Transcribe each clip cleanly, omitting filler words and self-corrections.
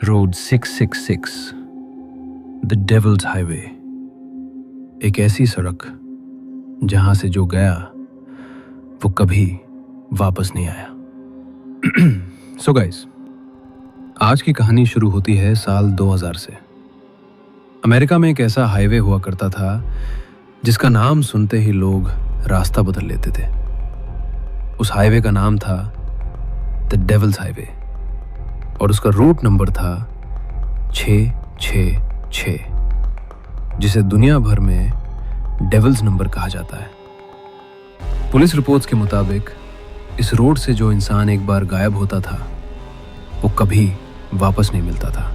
Road 666 the devils highway, एक ऐसी सड़क जहां से जो गया वो कभी वापस नहीं आया। सो गाइस, आज की कहानी शुरू होती है साल 2000 से। अमेरिका में एक ऐसा हाईवे हुआ करता था जिसका नाम सुनते ही लोग रास्ता बदल लेते थे। उस हाईवे का नाम था द डेविल्स हाईवे और उसका रूट नंबर था 666, जिसे दुनिया भर में डेविल्स नंबर कहा जाता है। पुलिस रिपोर्ट्स के मुताबिक इस रोड से जो इंसान एक बार गायब होता था वो कभी वापस नहीं मिलता था।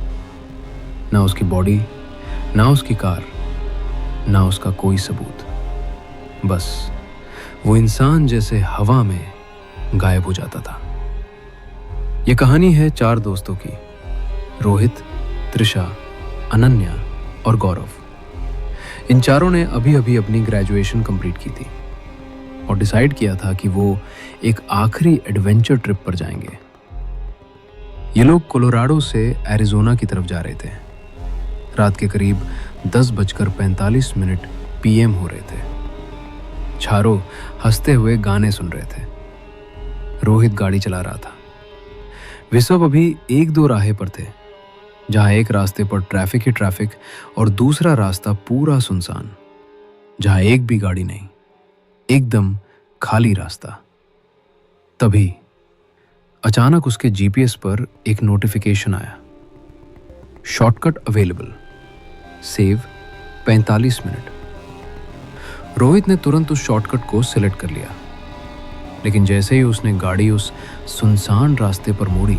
ना उसकी बॉडी, ना उसकी कार, ना उसका कोई सबूत। बस वो इंसान जैसे हवा में गायब हो जाता था। ये कहानी है 4 दोस्तों की, रोहित, त्रिशा, अनन्या और गौरव। इन चारों ने अभी अभी अपनी ग्रेजुएशन कंप्लीट की थी और डिसाइड किया था कि वो एक आखिरी एडवेंचर ट्रिप पर जाएंगे। ये लोग कोलोराडो से एरिजोना की तरफ जा रहे थे। रात के करीब 10:45 PM हो रहे थे। चारों हंसते हुए गाने सुन रहे थे। रोहित गाड़ी चला रहा था। वे सब अभी 1-2 राहें पर थे, जहां एक रास्ते पर ट्रैफिक ही ट्रैफिक और दूसरा रास्ता पूरा सुनसान, जहां एक भी गाड़ी नहीं, एकदम खाली रास्ता। तभी अचानक उसके जीपीएस पर एक नोटिफिकेशन आया, shortcut available, save 45 minute. Rohit ने तुरंत उस शॉर्टकट को सिलेक्ट कर लिया, लेकिन जैसे ही उसने गाड़ी उस सुनसान रास्ते पर मोड़ी,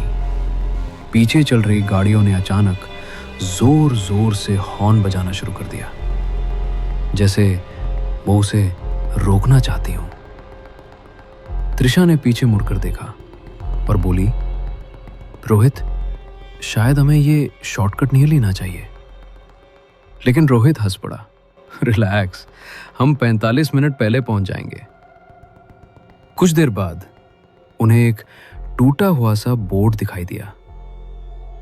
पीछे चल रही गाड़ियों ने अचानक जोर जोर से हॉर्न बजाना शुरू कर दिया, जैसे वो उसे रोकना चाहती हो। त्रिशा ने पीछे मुड़कर देखा और बोली, रोहित, शायद हमें ये शॉर्टकट नहीं लेना चाहिए। लेकिन रोहित हंस पड़ा, रिलैक्स, हम 45 मिनट पहले पहुंच जाएंगे। कुछ देर बाद उन्हें एक टूटा हुआ सा बोर्ड दिखाई दिया,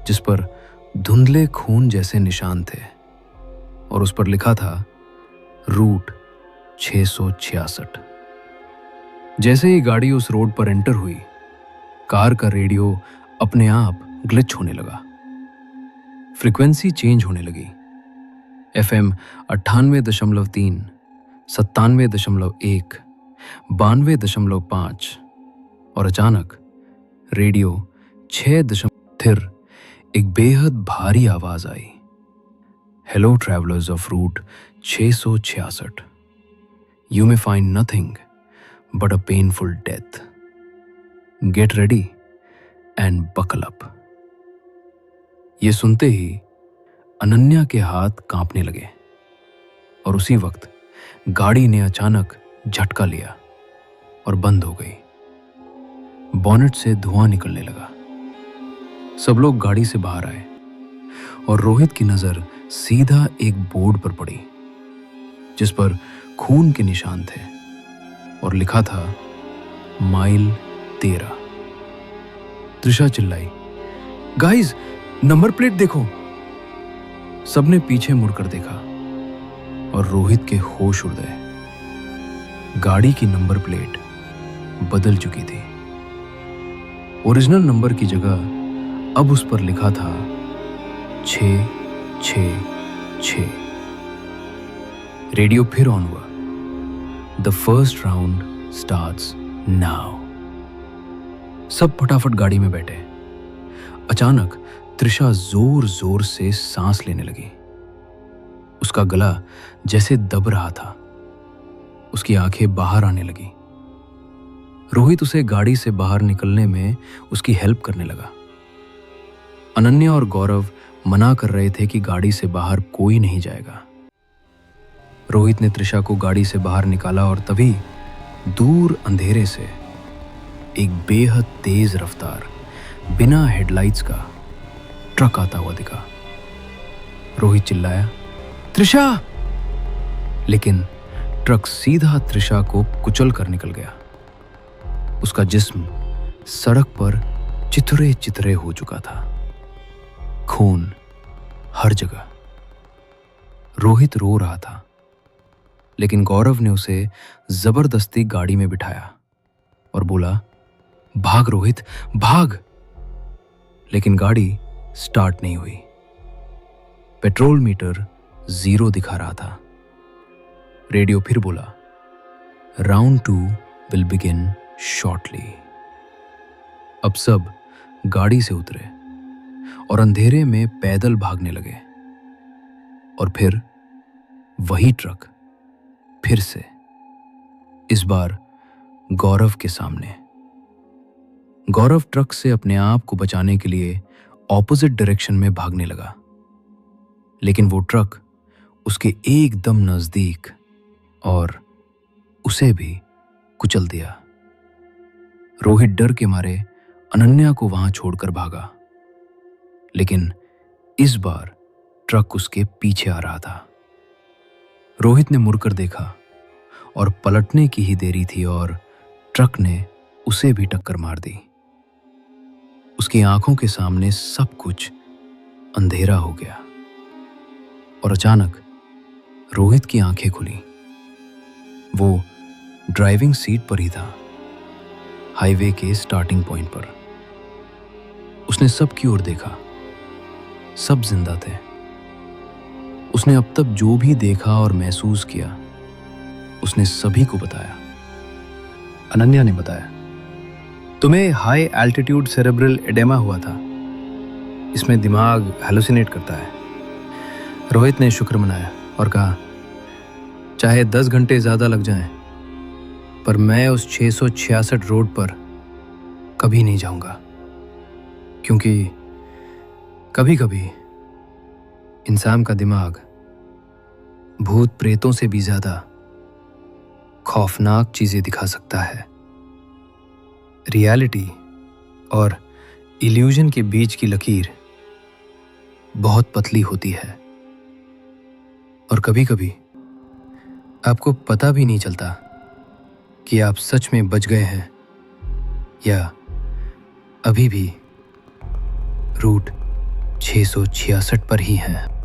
जिस पर धुंधले खून जैसे निशान थे और उस पर लिखा था रूट 666। जैसे ही गाड़ी उस रोड पर एंटर हुई, कार का रेडियो अपने आप ग्लिच होने लगा। फ्रीक्वेंसी चेंज होने लगी। FM 98.3, 97.1, 92.5 और अचानक रेडियो 6 फिर एक बेहद भारी आवाज आई, hello travellers of route 666, you may find nothing but a painful death, get ready and buckle up. ये सुनते ही अनन्या के हाथ कांपने लगे और उसी वक्त गाड़ी ने अचानक झटका लिया और बंद हो गई। बॉनेट से धुआं निकलने लगा। सब लोग गाड़ी से बाहर आए और रोहित की नजर सीधा एक बोर्ड पर पड़ी, जिस पर खून के निशान थे और लिखा था माइल 13। त्रिशा चिल्लाई, गाइस, नंबर प्लेट देखो। सबने पीछे मुड़कर देखा और रोहित के होश उड़ गए। गाड़ी की नंबर प्लेट बदल चुकी थी। ओरिजिनल नंबर की जगह अब उस पर लिखा था 666। रेडियो फिर ऑन हुआ, the first round starts now. सब फटाफट गाड़ी में बैठे। अचानक त्रिशा जोर जोर से सांस लेने लगी। उसका गला जैसे दब रहा था। उसकी आंखें बाहर आने लगी। रोहित उसे गाड़ी से बाहर निकलने में उसकी हेल्प करने लगा। अनन्या और गौरव मना कर रहे थे कि गाड़ी से बाहर कोई नहीं जाएगा। रोहित ने त्रिशा को गाड़ी से बाहर निकाला और तभी दूर अंधेरे से एक बेहद तेज रफ्तार, बिना हेडलाइट्स का ट्रक आता हुआ दिखा। रोहित चिल्लाया, त्रिशा! लेकिन ट्रक सीधा त्रिशा को कुचल कर निकल गया। उसका जिस्म सड़क पर चिथड़े चिथड़े हो चुका था। खून हर जगह। रोहित रो रहा था, लेकिन गौरव ने उसे जबरदस्ती गाड़ी में बिठाया और बोला, भाग रोहित, भाग। लेकिन गाड़ी स्टार्ट नहीं हुई। पेट्रोल मीटर 0 दिखा रहा था। रेडियो फिर बोला, राउंड 2 विल बिगिन शॉर्टली। अब सब गाड़ी से उतरे और अंधेरे में पैदल भागने लगे। और फिर वही ट्रक फिर से, इस बार गौरव के सामने। गौरव ट्रक से अपने आप को बचाने के लिए ऑपोजिट डायरेक्शन में भागने लगा, लेकिन वो ट्रक उसके एकदम नजदीक और उसे भी कुचल दिया। रोहित डर के मारे अनन्या को वहां छोड़कर भागा, लेकिन इस बार ट्रक उसके पीछे आ रहा था। रोहित ने मुड़कर देखा और पलटने की ही देरी थी और ट्रक ने उसे भी टक्कर मार दी। उसकी आंखों के सामने सब कुछ अंधेरा हो गया और अचानक रोहित की आंखें खुली। वो ड्राइविंग सीट पर ही था, हाईवे के स्टार्टिंग पॉइंट पर। उसने सबकी ओर देखा, सब जिंदा थे। उसने अब तक जो भी देखा और महसूस किया, उसने सभी को बताया। अनन्या ने बताया, तुम्हें हाई एल्टीट्यूड सेरेब्रल एडेमा हुआ था। इसमें दिमाग हेलुसिनेट करता है। रोहित ने शुक्र मनाया और कहा, चाहे 10 घंटे ज्यादा लग जाएं, पर मैं उस 666 रोड पर कभी नहीं जाऊंगा, क्योंकि कभी कभी इंसान का दिमाग भूत प्रेतों से भी ज्यादा खौफनाक चीजें दिखा सकता है। रियलिटी और इल्यूजन के बीच की लकीर बहुत पतली होती है और कभी कभी आपको पता भी नहीं चलता कि आप सच में बच गए हैं या अभी भी रूट 666 पर ही हैं।